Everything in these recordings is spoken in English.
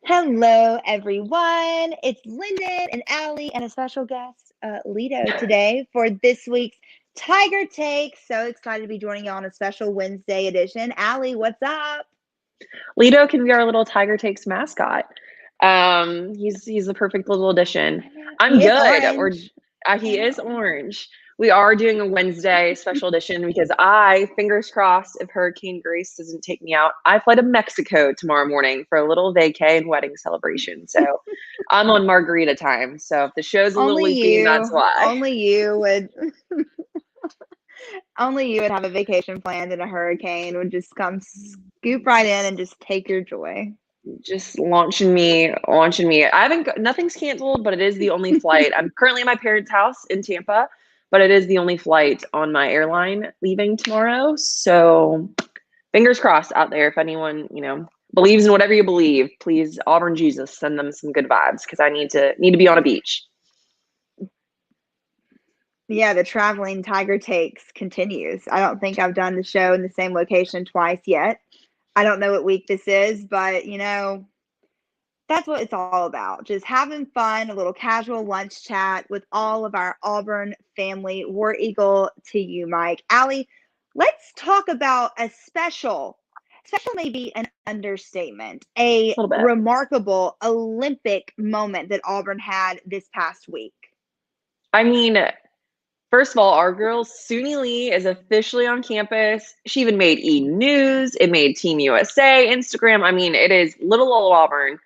Hello, everyone. It's Lyndon and Allie and a special guest, Lido, today for this week's Tiger Take. So excited to be joining you on a special Wednesday edition. Allie, what's up? Lido can be our little Tiger Takes mascot. He's the perfect little addition. I'm He is good. orange. He is orange. We are doing a Wednesday special edition because fingers crossed, if Hurricane Grace doesn't take me out, I fly to Mexico tomorrow morning for a little vacay and wedding celebration. So I'm on margarita time. So if the show's a little leaky, that's why. Only you would, only you would have a vacation planned and a hurricane would just come scoop right in and just take your joy. Just launching me. Nothing's canceled, but it is the only flight. I'm currently at my parents' house in Tampa, but it is the only flight on my airline leaving tomorrow. So fingers crossed out there. If anyone, believes in whatever you believe, please, Auburn Jesus, send them some good vibes because I need to be on a beach. Yeah, the traveling Tiger Takes continues. I don't think I've done the show in the same location twice yet. I don't know what week this is, but that's what it's all about. Just having fun, a little casual lunch chat with all of our Auburn family. War Eagle to you, Mike. Allie, let's talk about a special may be an understatement, a A little bit. remarkable Olympic moment that Auburn had this past week. I mean, first of all, our girl Suni Lee is officially on campus. She even made E! News. It made Team USA, Instagram. I mean, it is little old Auburn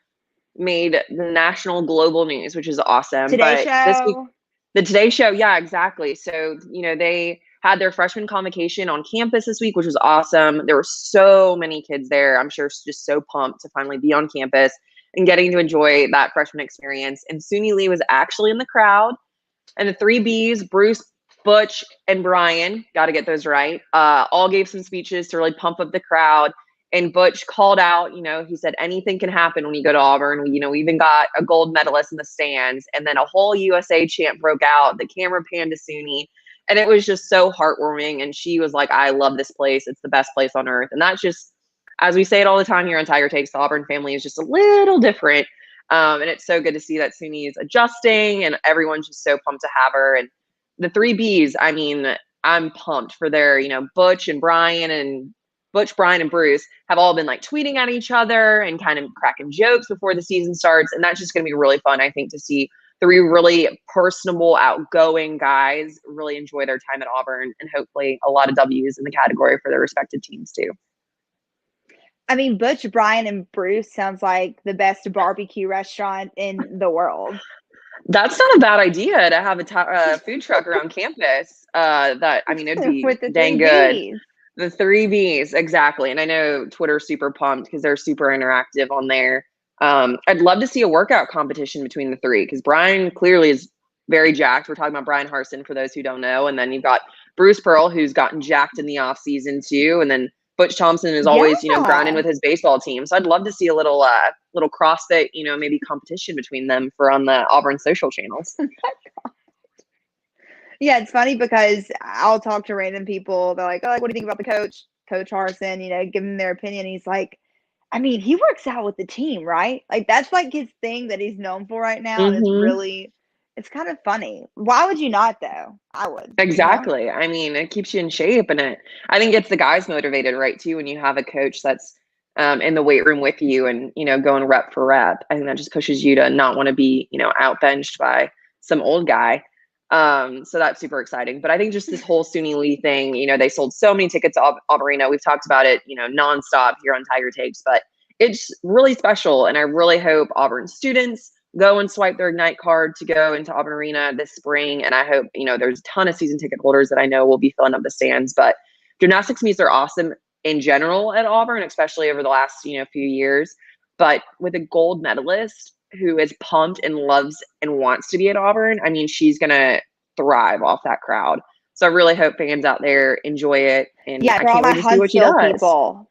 made the national global news, which is awesome. Today But this week, Show. the Today Show, yeah, exactly. So, they had their freshman convocation on campus this week, which was awesome. There were so many kids there. I'm sure just so pumped to finally be on campus and getting to enjoy that freshman experience. And Suni Lee was actually in the crowd. And the three Bs, Bruce, Butch, and Brian, got to get those right, all gave some speeches to really pump up the crowd. And Butch called out, he said, anything can happen when you go to Auburn. We even got a gold medalist in the stands. And then a whole USA chant broke out. The camera panned to Suni. And it was just so heartwarming. And she was like, I love this place. It's the best place on earth. And that's just, as we say it all the time here on Tiger Takes, the Auburn family is just a little different. And it's so good to see that Suni is adjusting and everyone's just so pumped to have her. And the three Bs, I mean, I'm pumped for their, Butch, Brian, and Bruce have all been like tweeting at each other and kind of cracking jokes before the season starts. And that's just going to be really fun, I think, to see three really personable, outgoing guys really enjoy their time at Auburn and hopefully a lot of W's in the category for their respective teams too. I mean, Butch, Brian, and Bruce sounds like the best barbecue restaurant in the world. That's not a bad idea to have a food truck around campus. It'd be With the dang three good. Bs. The three Bs, exactly. And I know Twitter's super pumped because they're super interactive on there. I'd love to see a workout competition between the three because Brian clearly is very jacked. We're talking about Brian Harsin for those who don't know. And then you've got Bruce Pearl, who's gotten jacked in the off season too. And then Butch Thompson is always, grinding with his baseball team. So I'd love to see a little CrossFit, maybe competition between them for on the Auburn social channels. Yeah, it's funny because I'll talk to random people. They're like, oh, what do you think about the coach, Coach Harsin? Give them their opinion. He's like, I mean, he works out with the team, right? Like, that's like his thing that he's known for right now. Mm-hmm. And it's kind of funny. Why would you not, though? I would. Exactly. I mean, it keeps you in shape and I think gets the guys motivated, right, too, when you have a coach that's in the weight room with you and, going rep for rep. I think that just pushes you to not want to be, outbenched by some old guy. So that's super exciting. But I think just this whole Suni Lee thing, they sold so many tickets to Auburn. We've talked about it, nonstop here on Tiger Takes, but it's really special. And I really hope Auburn students go and swipe their Ignite card to go into Auburn Arena this spring. And I hope, there's a ton of season ticket holders that I know will be filling up the stands. But gymnastics meets are awesome in general at Auburn, especially over the last, few years. But with a gold medalist who is pumped and loves and wants to be at Auburn, I mean, she's going to thrive off that crowd. So I really hope fans out there enjoy it. And yeah, I can't wait to see what she does. People.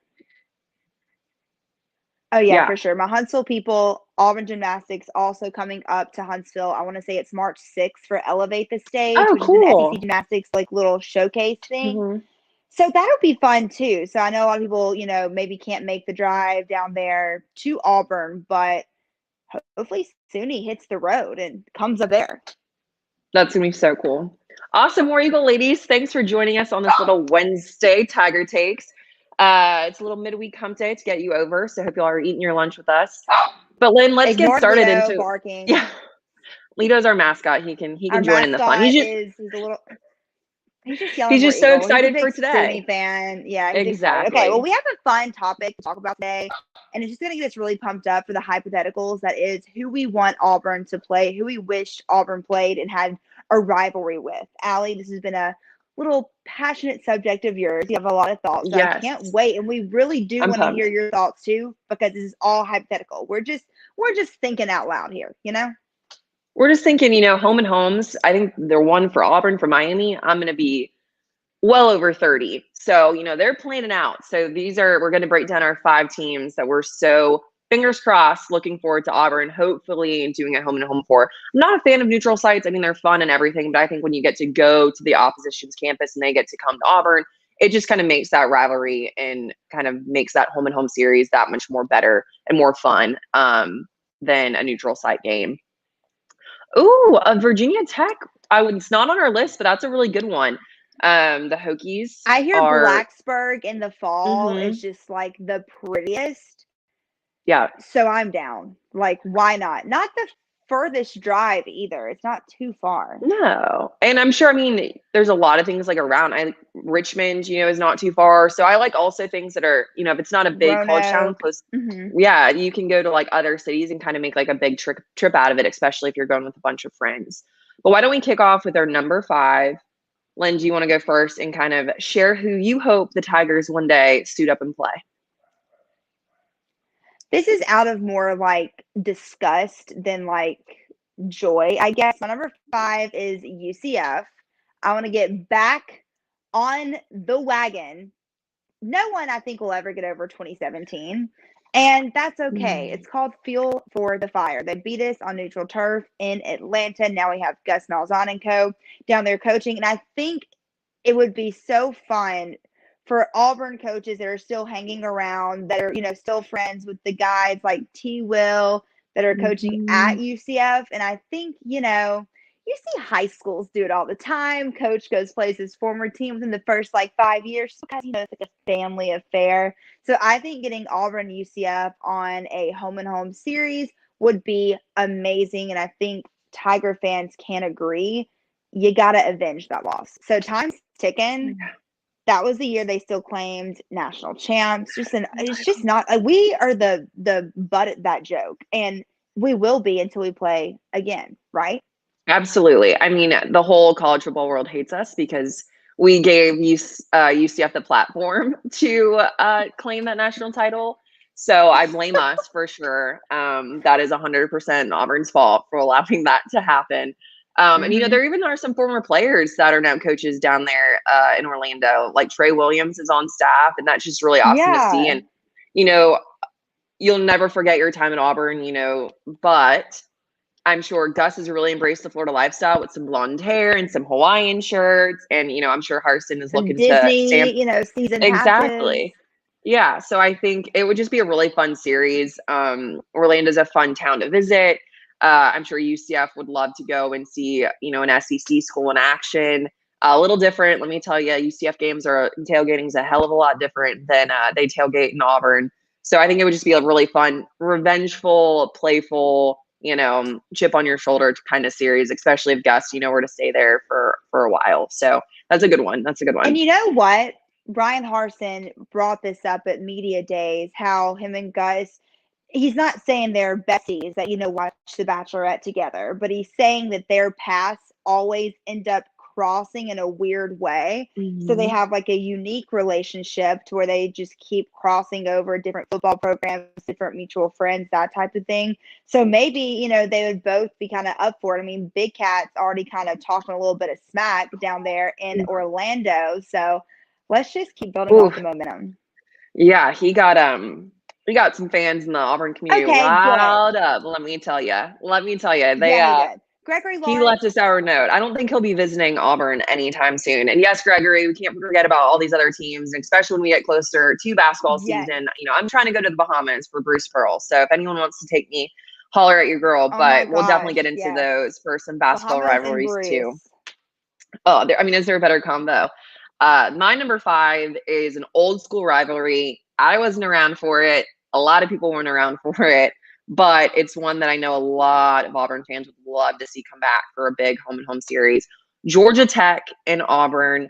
Oh, yeah, for sure. My Huntsville people, Auburn Gymnastics also coming up to Huntsville. I want to say it's March 6th for Elevate the Stage, which is an SEC Gymnastics little showcase thing. Mm-hmm. So that'll be fun too. So I know a lot of people, maybe can't make the drive down there to Auburn, but hopefully SUNY hits the road and comes up there. That's going to be so cool. Awesome, War Eagle ladies. Thanks for joining us on this little Wednesday Tiger Takes. It's a little midweek hump day to get you over, so I hope you all are eating your lunch with us. But Lynn, let's get started Lido barking. Yeah, Lito's our mascot. He can join in the fun. He's a little. He's just yelling. He's just so excited for today. He's a big SUNY fan. Yeah, he's exactly. Excited. Okay, well, we have a fun topic to talk about today, and it's just going to get us really pumped up for the hypotheticals. That is, who we want Auburn to play, who we wish Auburn played and had a rivalry with. Allie, this has been a little passionate subject of yours. You have a lot of thoughts. So yes. I can't wait, and we really do want to hear your thoughts too, because this is all hypothetical. We're just thinking out loud here, you know. We're just thinking, home and homes. I think they're one for Auburn, for Miami. I'm going to be well over 30. So, they're planning out. So we're going to break down our 5 teams that we're so, fingers crossed, looking forward to Auburn, hopefully doing a home and home for. I'm not a fan of neutral sites. I mean, they're fun and everything, but I think when you get to go to the opposition's campus and they get to come to Auburn, it just kind of makes that rivalry and kind of makes that home and home series that much more better and more fun than a neutral site game. Ooh, Virginia Tech. It's not on our list, but that's a really good one. The Hokies. I hear Blacksburg in the fall is just like the prettiest. Yeah. So I'm down. Like, why not? Not the furthest drive either. It's not too far. No. And I'm sure, there's a lot of things like around. Richmond, is not too far. So I like also things that are, if it's not a big college town close, yeah, you can go to like other cities and kind of make like a big trip out of it, especially if you're going with a bunch of friends. But why don't we kick off with our number 5? Lynn, do you want to go first and kind of share who you hope the Tigers one day suit up and play? This is out of more like disgust than like joy, I guess. My number 5 is UCF. I want to get back on the wagon. No one, I think, will ever get over 2017. And that's okay. It's called Fuel for the Fire. They beat us on neutral turf in Atlanta. Now we have Gus Malzahn and co. down there coaching. And I think it would be so fun for Auburn coaches that are still hanging around, that are, still friends with the guys like T. Will that are coaching at UCF. And I think, you see high schools do it all the time. Coach goes plays his former team within the first 5 years. So, guys, it's like a family affair. So I think getting Auburn UCF on a home and home series would be amazing. And I think Tiger fans can agree. You got to avenge that loss. So time's ticking. That was the year they still claimed national champs. It's just not. We are the butt at that joke, and we will be until we play again, right? Absolutely. The whole college football world hates us because we gave UCF the platform to claim that national title. So I blame us for sure. That is 100% Auburn's fault for allowing that to happen. And there even are some former players that are now coaches down there in Orlando, like Trey Williams is on staff, and that's just really awesome to see. And you'll never forget your time at Auburn, but I'm sure Gus has really embraced the Florida lifestyle with some blonde hair and some Hawaiian shirts, and I'm sure Harsin is looking Disney, to season exactly. Passes. Yeah, so I think it would just be a really fun series. Orlando's a fun town to visit. I'm sure UCF would love to go and see, an SEC school in action. A little different, let me tell you. UCF games tailgating is a hell of a lot different than they tailgate in Auburn. So I think it would just be a really fun, revengeful, playful, chip on your shoulder kind of series, especially if Gus, were to stay there for a while. So that's a good one. And you know what? Brian Harsin brought this up at Media Days, how him and Gus, he's not saying they're besties that, watch The Bachelorette together, but he's saying that their paths always end up crossing in a weird way. So they have like a unique relationship to where they just keep crossing over different football programs, different mutual friends, that type of thing. So maybe, they would both be kind of up for it. Big Cat's already kind of talking a little bit of smack down there in Orlando. So let's just keep building off the momentum. Yeah, we got some fans in the Auburn community riled up. Let me tell you. Gregory Lawrence, he left a sour note. I don't think he'll be visiting Auburn anytime soon. And yes, Gregory, we can't forget about all these other teams, especially when we get closer to basketball season. I'm trying to go to the Bahamas for Bruce Pearl. So if anyone wants to take me holler at your girl. Oh my But we'll definitely gosh, get into yes. those for some basketball Bahamas and rivalries too. Bruce. Oh, I mean, is there a better combo? My number 5 is an old school rivalry. I wasn't around for it. A lot of people weren't around for it, but it's one that I know a lot of Auburn fans would love to see come back for a big home and home series. Georgia Tech and Auburn.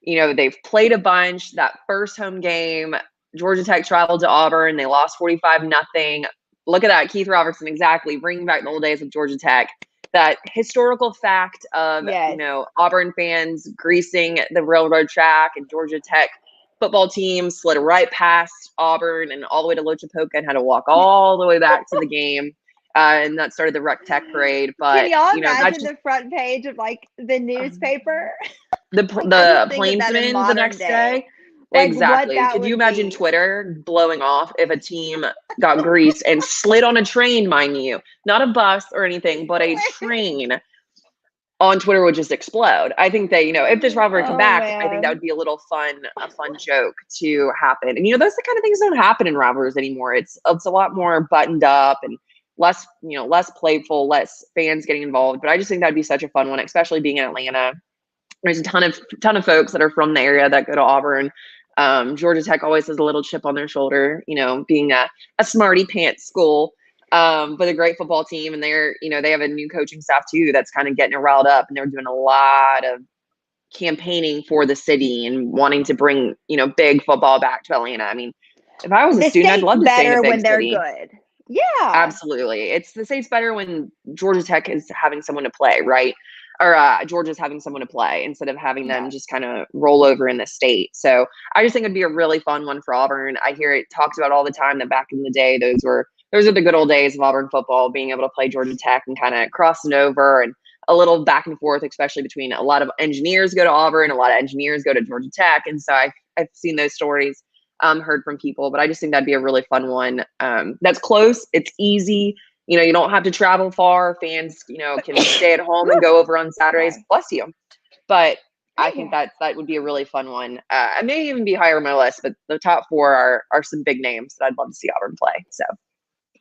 You know, they've played a bunch. That first home game, Georgia Tech traveled to Auburn. They lost 45-0. Look at that, Keith Robertson, exactly, bringing back the old days of Georgia Tech. That historical fact of, Yes. Auburn fans greasing the railroad track, and Georgia Tech football team slid right past Auburn and all the way to Lochapoka and had to walk all the way back to the game. And that started the Rec Tech parade. Can But, y'all that's imagine just the front page of like the newspaper? the Like I just the think of that in plainsman the modern next day. day. Like what Exactly. that Could you would imagine be. Twitter blowing off if a team got greased and slid on a train, mind you, not a bus or anything, but a train on Twitter would just explode. I think that, if this rivalry come Oh back, I think that man. would be a fun joke to happen. And those the kind of things don't happen in rivalries anymore. It's a lot more buttoned up and less, less playful, less fans getting involved. But I just think that'd be such a fun one, especially being in Atlanta. There's a ton of folks that are from the area that go to Auburn. Georgia Tech always has a little chip on their shoulder, being a smarty pants school, but a great football team. And they have a new coaching staff too that's kind of getting it riled up, and they're doing a lot of campaigning for the city and wanting to bring, big football back to Atlanta. I mean, if I was a The student, I'd state's love to stay in a better big when they're city. good. Yeah. Absolutely. The state's better when Georgia Tech is having someone to play, right? Or Georgia's having someone to play instead of having them Yes. just kind of roll over in the state. So I just think it'd be a really fun one for Auburn. I hear it talked about all the time that back in the day, those are the good old days of Auburn football, being able to play Georgia Tech and kind of crossing over, and a little back and forth, especially between a lot of engineers go to Auburn, a lot of engineers go to Georgia Tech. And so I've seen those stories, heard from people, but I just think that'd be a really fun one. That's close. It's easy. You don't have to travel far. Fans, can stay at home and go over on Saturdays. Sorry. Bless you. But I Yeah. think that would be a really fun one. I may even be higher on my list, but the top 4 are some big names that I'd love to see Auburn play. So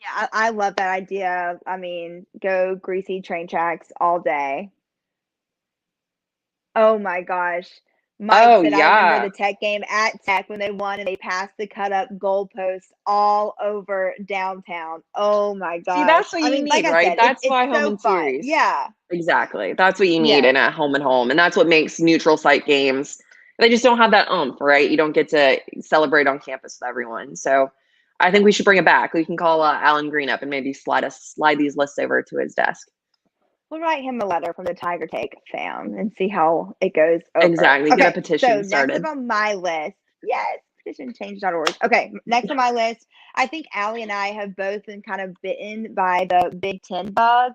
Yeah, I love that idea. I mean, go greasy train tracks all day. Oh my gosh. Mike oh said, I remember yeah. the Tech game at Tech when they won and they passed the cut up goalposts all over downtown. Oh my See, gosh. that's what I you mean, like need, I right? said, That's it's why home so and fun. series. Yeah. Exactly. That's what you need in Yes. a home and home. And that's what makes neutral site games. They just don't have that right? You don't get to celebrate on campus with everyone. So I think we should bring it back. We can call Alan Green up and maybe slide these lists over to his desk. We'll write him a letter from the Tiger Take fam and see how it goes over. Exactly. Okay, Get a petition so started. next up on my list, yes, petitionchange.org. Okay, next on my list, I think Allie and I have both been kind of bitten by the Big Ten bug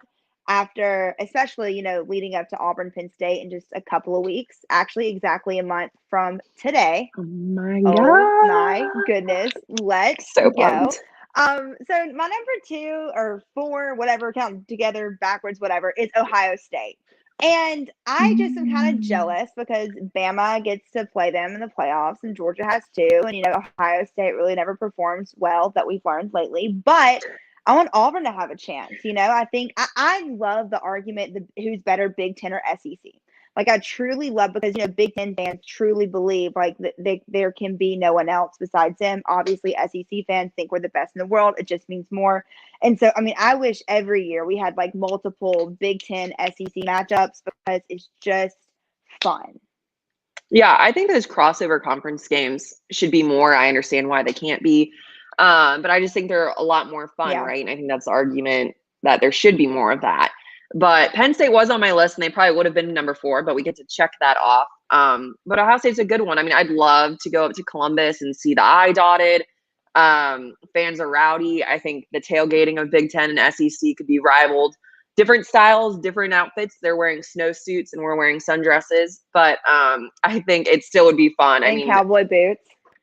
after, especially, leading up to Auburn Penn State in just a couple of weeks, actually exactly a month from today. Oh my Oh my God. goodness, let's So go. pumped. So my number 2 or 4, whatever, count together, backwards, whatever, is Ohio State. And I just am kind of jealous because Bama gets to play them in the playoffs and Georgia has too. And, Ohio State really never performs well, that we've learned lately. But I want Auburn to have a chance. I think I love the argument, who's better, Big Ten or SEC. Like I truly love, because Big Ten fans truly believe like there can be no one else besides them. Obviously, SEC fans think we're the best in the world. It just means more. And so, I mean, I wish every year we had like multiple Big Ten SEC matchups, because it's just fun. Yeah, I think those crossover conference games should be more. I understand why they can't be. But I just think they're a lot more fun, Yeah. right? And I think that's the argument, that there should be more of that. But Penn State was on my list, and they probably would have been number 4, but we get to check that off. But Ohio State's a good one. I mean, I'd love to go up to Columbus and see the I dotted. Fans are rowdy. I think the tailgating of Big Ten and SEC could be rivaled. Different styles, different outfits. They're wearing snowsuits and we're wearing sundresses. But I think it still would be fun. And cowboy boots.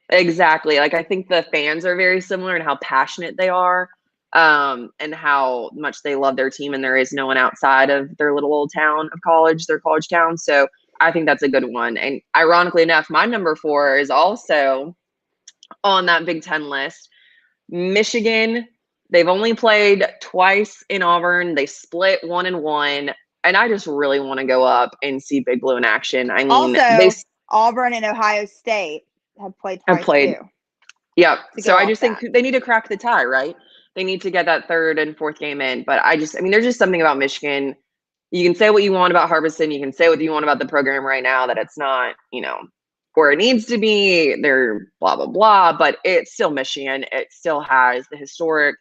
Exactly. Like I think the fans are very similar in how passionate they are, and how much they love their team, and there is no one outside of their little old town of college, their college town. So I think that's a good one. And ironically enough, my number 4 is also on that Big Ten list. Michigan They've only played twice in Auburn. They split 1-1. And I just really want to go up and see Big Blue in action. I mean, they Also, Auburn and Ohio State have played have twice played. too. Yep. To So go I off just think that. they need to crack the tie, right? They need to get that third and fourth game in. But I mean, there's just something about Michigan. You can say what you want about Harbison. You can say what you want about the program right now, that it's not, where it needs to be. They're blah, blah, blah. But it's still Michigan. It still has the historic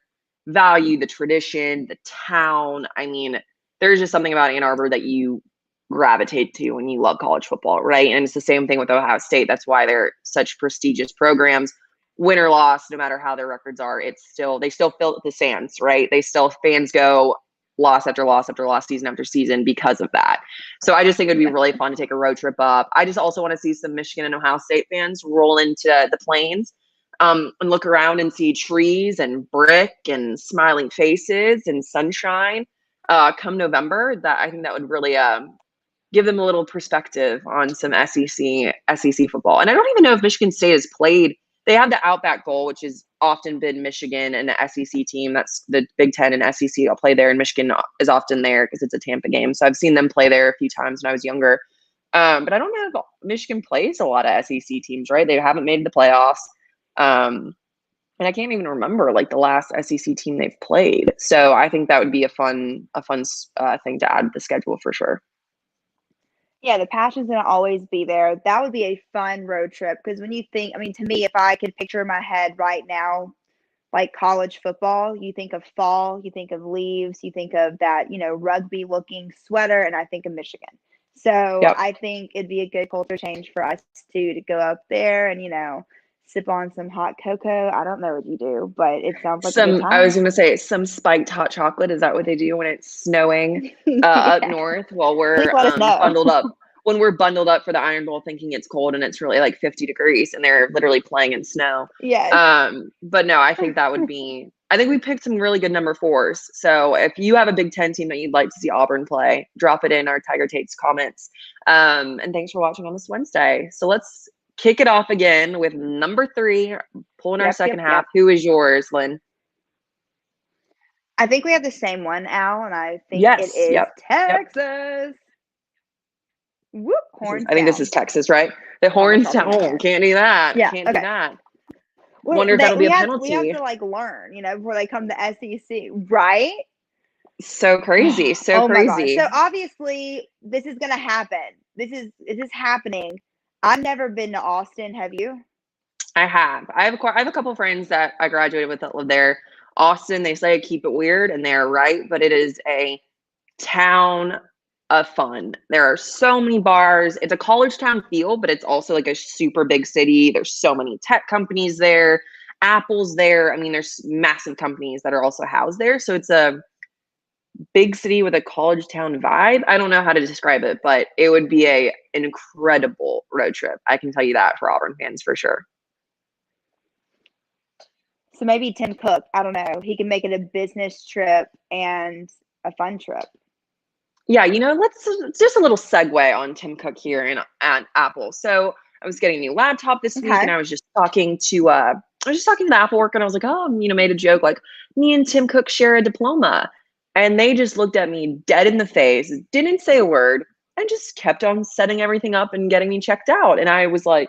value, the tradition, the town. I mean, there's just something about Ann Arbor that you gravitate to when you love college football, right? And it's the same thing with Ohio State. That's why they're such prestigious programs. Win or loss, no matter how their records are, they still fill the sands, right? Fans go loss after loss after loss, season after season because of that. So I just think it'd be really fun to take a road trip up. I just also want to see some Michigan and Ohio State fans roll into the plains, and look around and see trees and brick and smiling faces and sunshine come November. I think that would really give them a little perspective on some SEC football. And I don't even know if Michigan State has played. They have the Outback Bowl, which has often been Michigan and the SEC team. That's the Big Ten and SEC. I'll play there, and Michigan is often there because it's a Tampa game. So I've seen them play there a few times when I was younger. But I don't know if Michigan plays a lot of SEC teams, right? They haven't made the playoffs. And I can't even remember like the last SEC team they've played. So I think that would be a fun thing to add to the schedule for sure. Yeah, the passion's going to always be there. That would be a fun road trip because when you think, I mean, to me, if I could picture in my head right now, like college football, you think of fall, you think of leaves, you think of that, rugby looking sweater, and I think of Michigan. So Yep. I think it'd be a good culture change for us too to go up there and, sip on some hot cocoa. I don't know what you do, but it sounds like a good time. I was going to say some spiked hot chocolate. Is that what they do when it's snowing up north while we're let us know. bundled up? When we're bundled up for the Iron Bowl thinking it's cold and it's really like 50 degrees and they're literally playing in snow. Yes. But no, I think that would be – I think we picked some really good number 4s. So if you have a Big Ten team that you'd like to see Auburn play, drop it in our Tiger Tates comments. And thanks for watching on this Wednesday. So let's kick it off again with number 3, pulling our second half. Who is yours, Lynn? I think we have the same one, Al, and I think it is Texas. Whoop, I think this is Texas, right? The horns down. Can't do that. Yeah, Can't do that. Wait, wonder if that'll be a penalty. We have to learn, before they come to SEC, right? So crazy. So crazy. My gosh. So obviously this is gonna happen. This is happening. I've never been to Austin. Have you? I have. I have a couple of friends that I graduated with that live there. Austin, they say keep it weird, and they're right, but it is a town of fun. There are so many bars. It's a college town feel, but it's also like a super big city. There's so many tech companies there. Apple's there. I mean, there's massive companies that are also housed there. So it's a big city with a college town vibe. I don't know how to describe it, but it would be an incredible road trip. I can tell you that for Auburn fans for sure. So maybe Tim Cook, I don't know. He can make it a business trip and a fun trip. Yeah, let's just a little segue on Tim Cook here at Apple. So I was getting a new laptop this week, and I was just talking to the Apple worker, and I was like, oh, made a joke like, me and Tim Cook share a diploma, and they just looked at me dead in the face, didn't say a word, and just kept on setting everything up and getting me checked out. And I was like,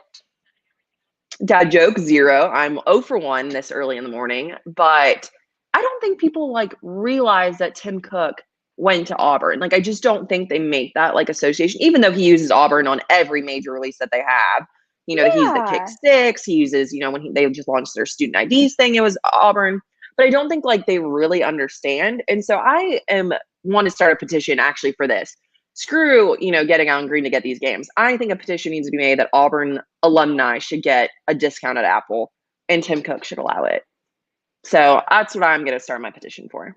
dad joke 0. I'm 0 for 1 this early in the morning, but I don't think people realize that Tim Cook went to Auburn. I just don't think they make that association, even though he uses Auburn on every major release that they have. He's the Kick 6. He uses, when they just launched their student IDs thing, it was Auburn. But I don't think they really understand. And so I want to start a petition actually for this. Screw, getting on green to get these games. I think a petition needs to be made that Auburn alumni should get a discount at Apple, and Tim Cook should allow it. So that's what I'm going to start my petition for.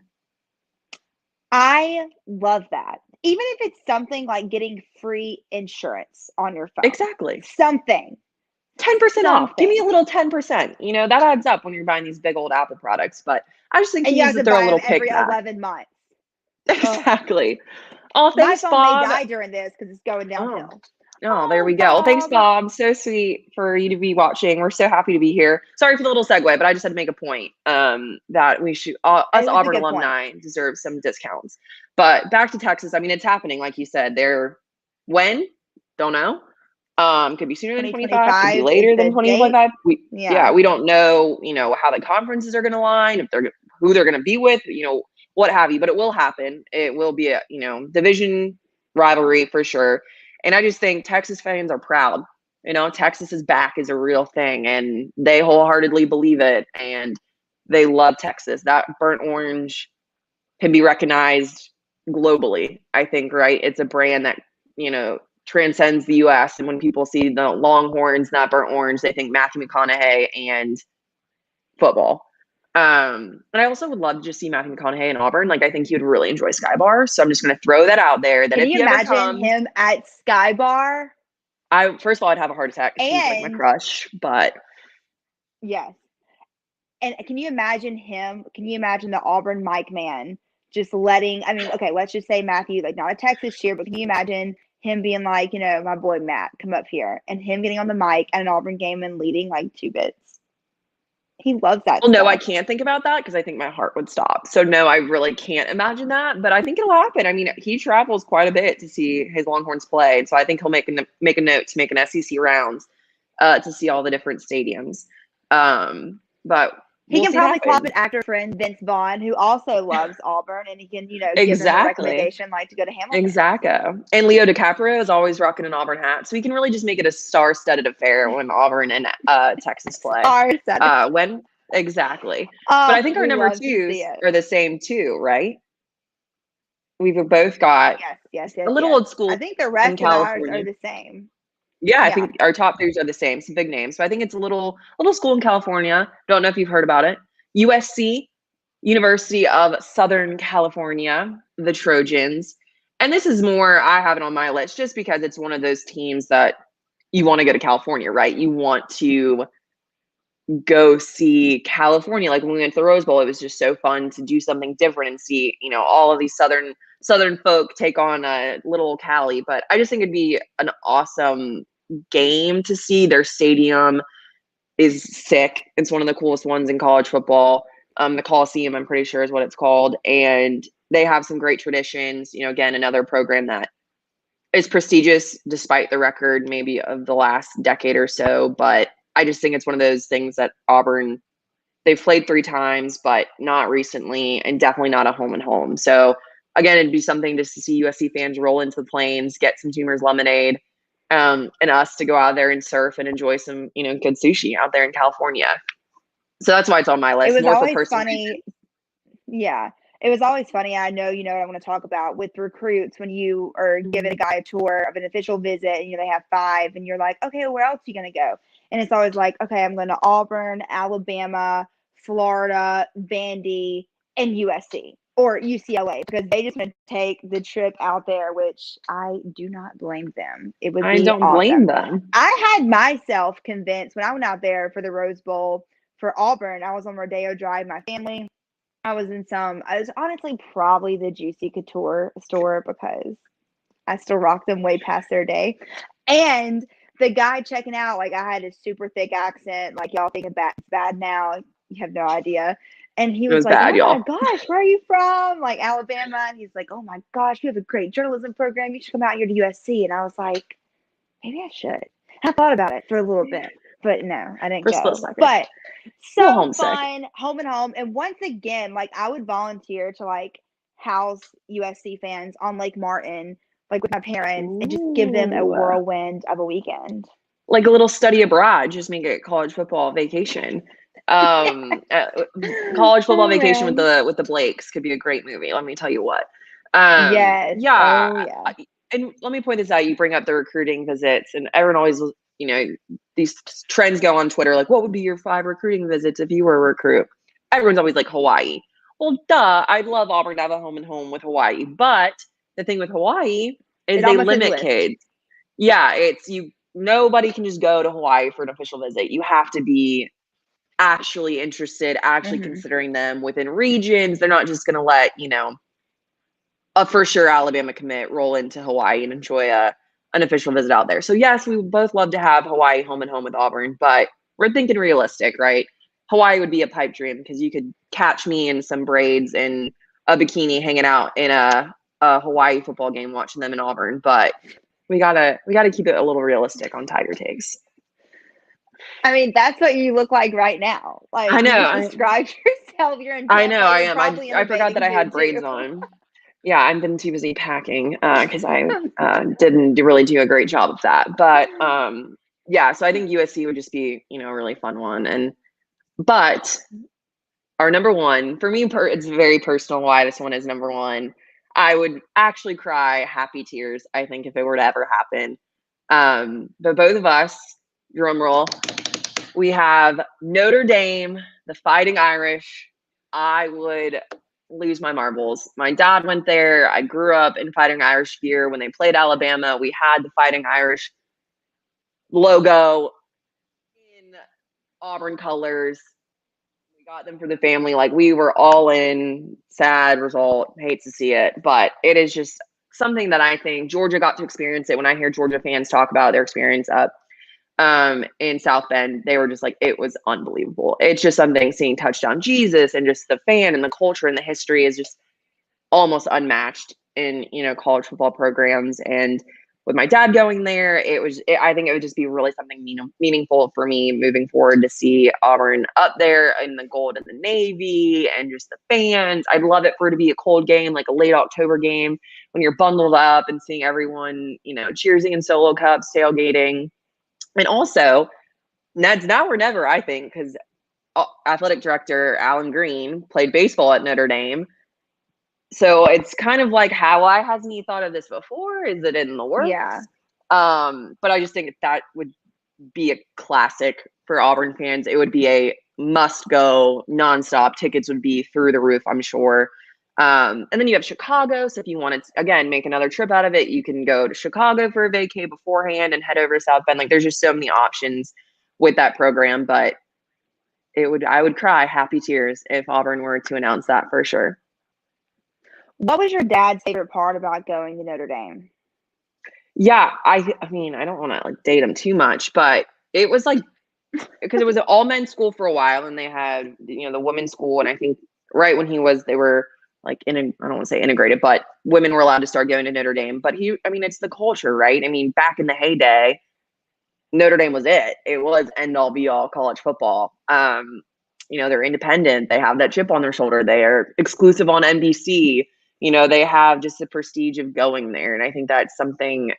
I love that. Even if it's something like getting free insurance on your phone. Exactly. Something. 10% off. Give me a little 10%. That adds up when you're buying these big old Apple products. But I just think he needs to throw a little kick back. Every 11 months. Exactly. Oh, thanks, my phone Bob. may die during this because it's going downhill. Oh, there we go. Well, thanks, Bob. Bob. So sweet for you to be watching. We're so happy to be here. Sorry for the little segue, but I just had to make a point that we should, us It was a Auburn good point. alumni deserve some discounts. But back to Texas. I mean, it's happening, like you said. When? Don't know. Could be sooner than 25, could be 2025 is later than the date. 2025. Yeah. We don't know, how the conferences are going to line, who they're going to be with, what have you. But it will happen. It will be a division rivalry for sure. And I just think Texas fans are proud. Texas is back is a real thing, and they wholeheartedly believe it, and they love Texas. That burnt orange can be recognized globally, I think, right? It's a brand that, transcends the US. And when people see the Longhorns, not burnt orange, they think Matthew McConaughey and football. And I also would love to just see Matthew McConaughey in Auburn. Like, I think he would really enjoy Skybar. So I'm just going to throw that out there. That Can if you he ever imagine comes, him at Skybar? First of all, I'd have a heart attack. He's like my crush, but yes. And can you imagine him? Can you imagine the Auburn mic man just letting? I mean, okay, let's just say Matthew, like not a Texas cheer, but can you imagine him being like, my boy Matt, come up here, and him getting on the mic at an Auburn game and leading like 2 bits? He loves that. Well, no, I stuff. can't think about that because I think my heart would stop. So no, I really can't imagine that. But I think it'll happen. I mean, he travels quite a bit to see his Longhorns play, and so I think he'll make a note to make an SEC rounds to see all the different stadiums. But he can probably call up an actor friend, Vince Vaughn, who also loves Auburn, and he can, give him a recommendation like to go to Hamilton. Exactly. And Leo DiCaprio is always rocking an Auburn hat, so we can really just make it a star-studded affair when Auburn and Texas play. Exactly. But I think our number 2s are the same too, right? We've both got yes, a little old school. I think the rest of ours are the same. Yeah, I think our top 3s are the same. Some big names. So I think it's a little school in California. Don't know if you've heard about it. USC, University of Southern California, the Trojans. And this is more, I have it on my list just because it's one of those teams that you want to go to California, right? You want to go see California. Like when we went to the Rose Bowl, it was just so fun to do something different and see, all of these Southern folk take on a little Cali. But I just think it'd be an awesome game to see. Their stadium is sick. It's one of the coolest ones in college football. The Coliseum, I'm pretty sure, is what it's called. And they have some great traditions. Again, another program that is prestigious despite the record maybe of the last decade or so. But I just think it's one of those things that Auburn, they've played 3 times, but not recently, and definitely not a home and home. So again, it'd be something just to see USC fans roll into the plains, get some Toomer's lemonade, and us to go out there and surf and enjoy some, good sushi out there in California. So that's why it's on my list. It was always funny. Yeah. It was always funny. I know what I want to talk about with recruits when you are giving a guy a tour of an official visit and they have 5 and you're like, okay, where else are you going to go? And it's always like, okay, I'm going to Auburn, Alabama, Florida, Vandy, and USC or UCLA because they just want to take the trip out there, which I do not blame them. It would be awesome. I don't blame them. I had myself convinced when I went out there for the Rose Bowl for Auburn. I was on Rodeo Drive, my family. I was honestly probably the Juicy Couture store because I still rock them way past their day. And the guy checking out, like I had a super thick accent, like y'all think it's bad now. You have no idea. And he was like, bad, oh my gosh, where are you from? Like Alabama. And he's like, oh my gosh, you have a great journalism program. You should come out here to USC. And I was like, maybe I should. I thought about it for a little bit. But no, I didn't go. But so fun, home and home. And once again, like I would volunteer to like house USC fans on Lake Martin, like with my parents, and just give them a whirlwind of a weekend. Like a little study abroad, just make it college football vacation. College football vacation with the Blakes could be a great movie. Let me tell you what. Yes. Yeah. Oh, yeah. And let me point this out. You bring up the recruiting visits, and everyone always, these trends go on Twitter, like, what would be your 5 recruiting visits if you were a recruit? Everyone's always like Hawaii. Well, duh. I'd love Auburn to have a home and home with Hawaii. But the thing with Hawaii is they limit kids. Yeah, nobody can just go to Hawaii for an official visit. You have to be actually interested, considering them within regions. They're not just going to let, a for sure Alabama commit roll into Hawaii and enjoy a an official visit out there. So yes, we would both love to have Hawaii home and home with Auburn, but we're thinking realistic, right? Hawaii would be a pipe dream because you could catch me in some braids and a bikini hanging out in a Hawaii football game watching them in Auburn. But we gotta keep it a little realistic on Tiger takes. I mean, that's what you look like right now. Like, I you know. just described yourself. You're in I Tampa. know. I You're am. probably in I a forgot that bathing I had suit braids too. on. Yeah, I've been too busy packing because I didn't really do a great job of that. But yeah, so I think USC would just be, a really fun one. But our number one, for me, it's very personal why this one is number one. I would actually cry happy tears, I think, if it were to ever happen. But both of us, drum roll, we have Notre Dame, the Fighting Irish. I would lose my marbles. My dad went there. I grew up in Fighting Irish gear. When they played Alabama, we had the Fighting Irish logo in Auburn colors. We got them for the family. Like, we were all in. Sad result. Hates to see it. But it is just something that I think Georgia got to experience it. When I hear Georgia fans talk about their experience up in South Bend, they were just like, it was unbelievable. It's just something, seeing Touchdown Jesus and just the fan and the culture and the history is just almost unmatched in, college football programs. And with my dad going there, I think it would just be really something meaningful for me moving forward to see Auburn up there in the gold and the navy and just the fans. I'd love it for it to be a cold game, like a late October game when you're bundled up and seeing everyone, cheersing in solo cups, tailgating. And also, Ned's now or never, I think, because athletic director Alan Green played baseball at Notre Dame. So it's kind of like, why hasn't he thought of this before? Is it in the works? Yeah. But I just think that would be a classic for Auburn fans. It would be a must go nonstop. Tickets would be through the roof, I'm sure. And then you have Chicago. So if you want to, again, make another trip out of it, you can go to Chicago for a vacay beforehand and head over to South Bend. Like, there's just so many options with that program. But I would cry happy tears if Auburn were to announce that for sure. What was your dad's favorite part about going to Notre Dame? Yeah, I mean, I don't want to like date him too much, but it was like, because it was an all men's school for a while, and they had the women's school, and I think right when they were like I don't want to say integrated, but women were allowed to start going to Notre Dame. But it's the culture, right? I mean, back in the heyday, Notre Dame was it. It was end all be all college football. They're independent. They have that chip on their shoulder. They are exclusive on NBC. They have just the prestige of going there. And I think that's something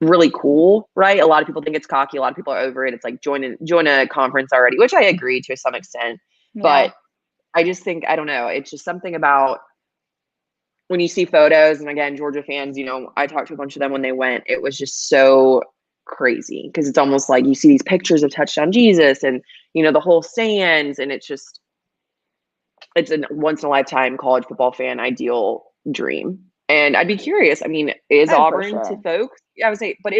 really cool, right? A lot of people think it's cocky. A lot of people are over it. It's like join a conference already, which I agree to some extent. Yeah. But I just think, I don't know, it's just something about when you see photos, and again, Georgia fans, I talked to a bunch of them when they went, it was just so crazy because it's almost like you see these pictures of Touchdown Jesus and, the whole stands, and it's a once in a lifetime college football fan ideal dream. And I'd be curious, I mean, is Auburn to folks? I would say, but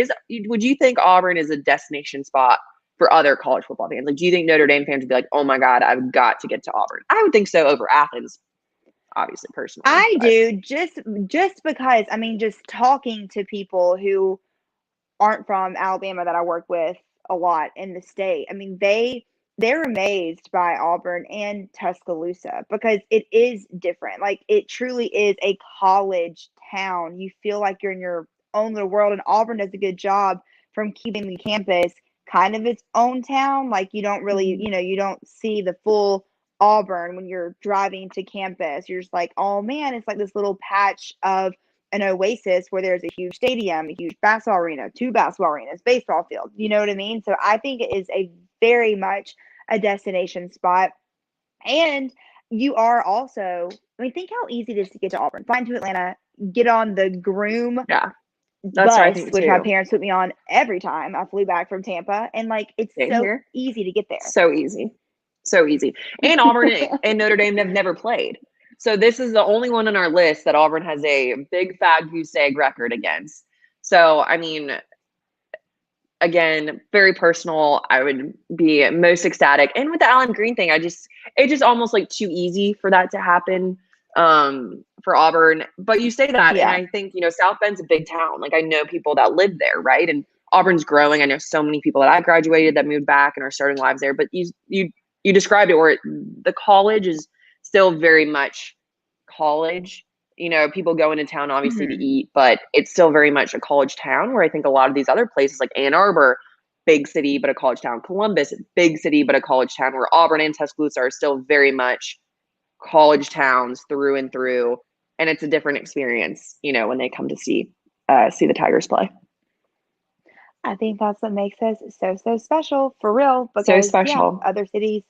would you think Auburn is a destination spot for other college football fans? Like, do you think Notre Dame fans would be like, oh my God, I've got to get to Auburn? I would think so over Athens, obviously, personally. I do, just because, I mean, just talking to people who aren't from Alabama that I work with a lot in the state. I mean, they're amazed by Auburn and Tuscaloosa because it is different. Like, it truly is a college town. You feel like you're in your own little world, and Auburn does a good job from keeping the campus kind of its own town. Like, you don't really, you don't see the full Auburn when you're driving to campus. You're just like, oh man, it's like this little patch of an oasis where there's a huge stadium, a huge basketball arena, 2 basketball arenas, baseball field. You know what I mean? So I think it is a very much a destination spot. And you are also, I mean, think how easy it is to get to Auburn. Fly to Atlanta, get on the Groom bus, which my parents put me on every time I flew back from Tampa. And like, it's so easy to get there. So easy. So easy. And Auburn and Notre Dame have never played. So this is the only one on our list that Auburn has a big fat goose egg record against. So, I mean, again, very personal. I would be most ecstatic. And with the Alan Green thing, it just almost like too easy for that to happen. for Auburn. But you say that, and Yeah. I think, South Bend's a big town. Like, I know people that live there, right? And Auburn's growing. I know so many people that I graduated that moved back and are starting lives there. But you described it where the college is still very much college. People go into town obviously to eat, but it's still very much a college town, where I think a lot of these other places like Ann Arbor, big city, but a college town. Columbus, big city, but a college town, where Auburn and Tuscaloosa are still very much college towns through and through. And it's a different experience, when they come to see the Tigers play. I think that's what makes us so special, for real, So because special. other cities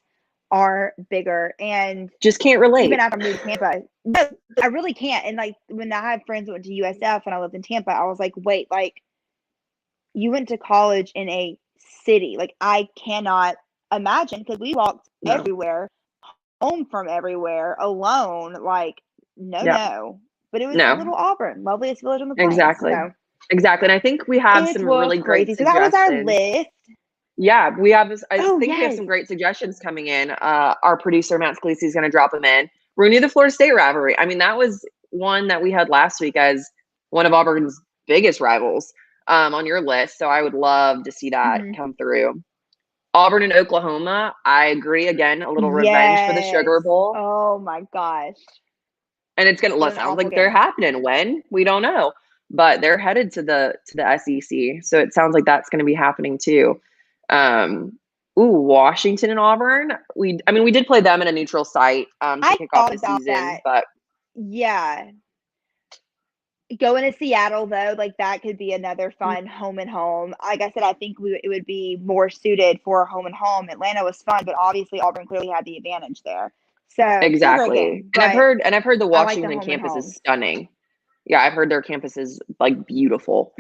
are bigger, and Just can't relate. even after I moved to Tampa, no, I really can't. And like when I had friends that went to USF when I lived in Tampa, I was like, wait, like you went to college in a city. Like I cannot imagine, because we walked No. everywhere, home from everywhere, alone. Like no. But it was No. little Auburn, loveliest village on the plains. Exactly. So Exactly. And I think we have some really great crazy. So suggestions. that was our list. Yeah, we have this. I Oh, think we have yes. some great suggestions coming in. Our producer, Matt Scalisi, is going to drop them in. Renew the Florida State rivalry. I mean, that was one that we had last week as one of Auburn's biggest rivals on your list. So I would love to see that come through. Auburn and Oklahoma. I agree. Again, a little revenge for the Sugar Bowl. Oh, my gosh. And it's going to sound like they're happening. When? We don't know. But they're headed to the SEC. So it sounds like that's going to be happening too. Washington and Auburn. We did play them in a neutral site to kick off the season, but yeah. Going to Seattle though, like that could be another fun home and home. Like I said, I think it would be more suited for home and home. Atlanta was fun, but obviously Auburn clearly had the advantage there. So exactly. And I've heard the Washington campus is stunning. Yeah, I've heard their campus is like beautiful.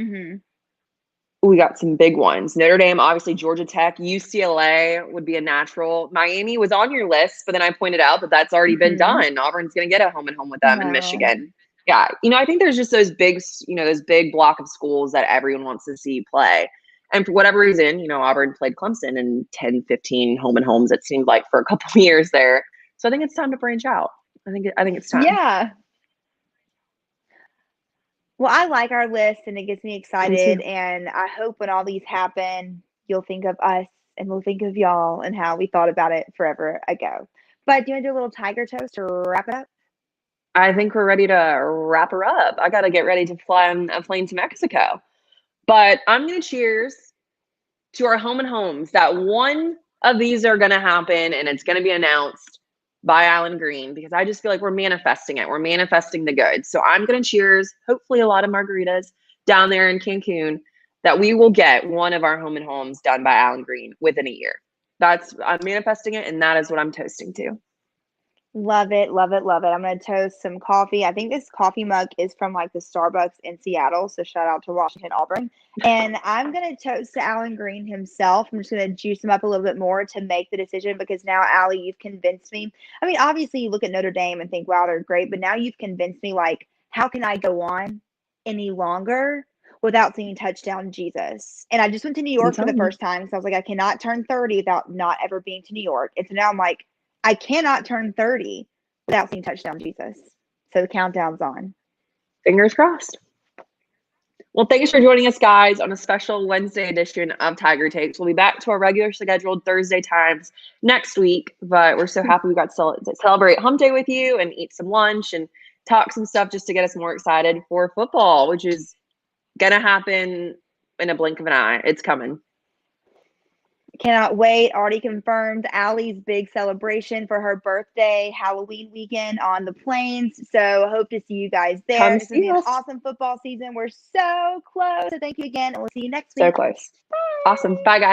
We got some big ones. Notre Dame, obviously Georgia Tech, UCLA would be a natural. Miami was on your list, but then I pointed out that that's already been done. Auburn's going to get a home and home with them in Michigan. Yeah, I think there's just those big block of schools that everyone wants to see play. And for whatever reason, Auburn played Clemson in 10, 15 home and homes, it seemed like, for a couple of years there. So I think it's time to branch out. I think it's time. Yeah. Well, I like our list and it gets me excited. And I hope when all these happen, you'll think of us and we'll think of y'all and how we thought about it forever ago. But do you want to do a little Tiger toast to wrap it up? I think we're ready to wrap her up. I got to get ready to fly on a plane to Mexico. But I'm going to cheers to our home and homes that one of these are going to happen and it's going to be announced by Alan Green, because I just feel like we're manifesting it. We're manifesting the good. So I'm going to cheers, hopefully a lot of margaritas down there in Cancun, that we will get one of our home and homes done by Alan Green within a year. I'm manifesting it, and that is what I'm toasting to. Love it, love it, love it. I'm going to toast some coffee. I think this coffee mug is from like the Starbucks in Seattle. So shout out to Washington, Auburn. And I'm going to toast to Alan Green himself. I'm just going to juice him up a little bit more to make the decision, because now, Allie, you've convinced me. I mean, obviously you look at Notre Dame and think, wow, they're great. But now you've convinced me, like, how can I go on any longer without seeing touchdown Jesus? And I just went to New York for the first time. So I was like, I cannot turn 30 without not ever being to New York. And so now I'm like, I cannot turn 30 without seeing touchdown Jesus. So the countdown's on. Fingers crossed. Well, thanks for joining us, guys, on a special Wednesday edition of Tiger Takes. We'll be back to our regular scheduled Thursday times next week, but we're so happy we got to celebrate Hump Day with you and eat some lunch and talk some stuff just to get us more excited for football, which is going to happen in a blink of an eye. It's coming. Cannot wait. Already confirmed Allie's big celebration for her birthday, Halloween weekend on the plains. So hope to see you guys there. It's going to be an awesome football season. We're so close. So thank you again, and we'll see you next week. So close. Bye. Awesome. Bye, guys.